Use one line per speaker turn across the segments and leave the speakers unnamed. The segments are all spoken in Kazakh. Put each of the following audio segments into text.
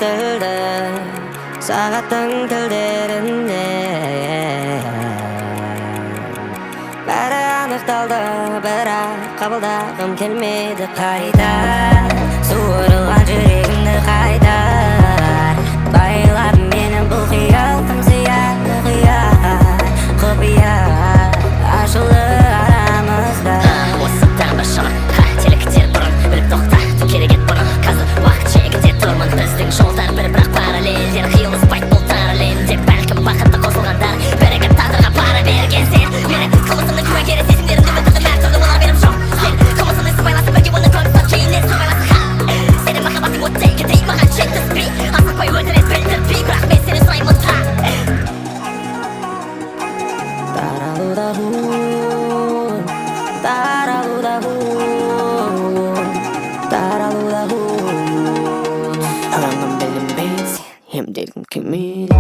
естілді сағаттың тілдерінде. Бәрі анықталды, бірақ қабылдағым келмеді қайта. Суырылған жүрегімді қайтар. Байлап мені бұл қиял, тым зиян құпия ашылды арамызда.
Осы таңба шамы қателіктер бұрын біліп тоқта керек ет бұрын. Қазір уақыт шегінде тұрмын, біздің жолдар бір бірақ параллельдер. Қиылыспайды бұл тар әлемде, бәлкім бақытты қосылғандар. Бірігіп тағдырға пара берген сен. Мені қылмысымның куәгері, сезімдерімді өтірдім әртүрлі олар беріп жоқ. Сен қылмысымның сыбайласы, бірге оны көріп кейіннен сыбайласы. Сенің махаббатың өтті кетей, маған жеткізбей. Асықпай өлтірет білдіртпей, бірақ мен сені сұраймын та.
Аңым білінбес, емделгім келмейді.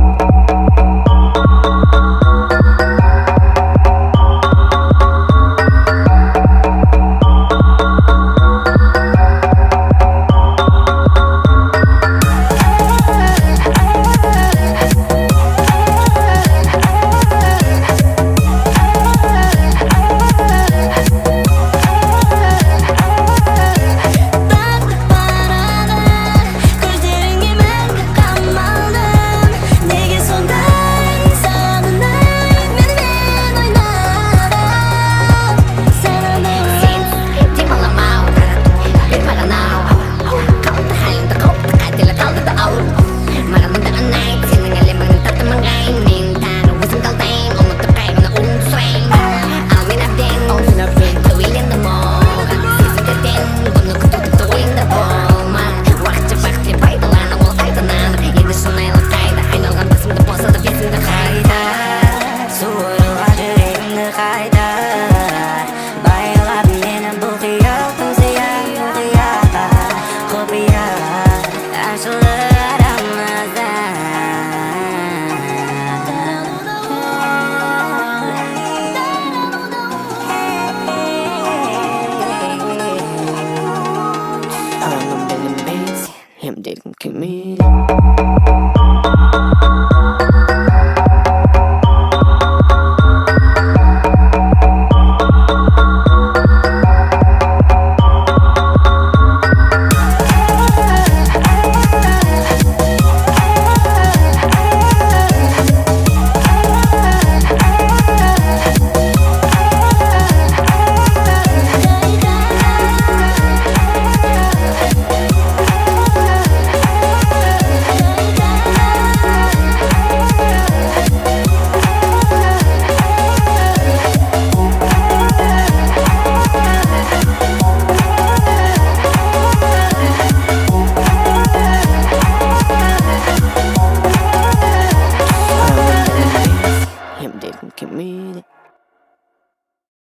Аңым білінбес, емделгім келмейді.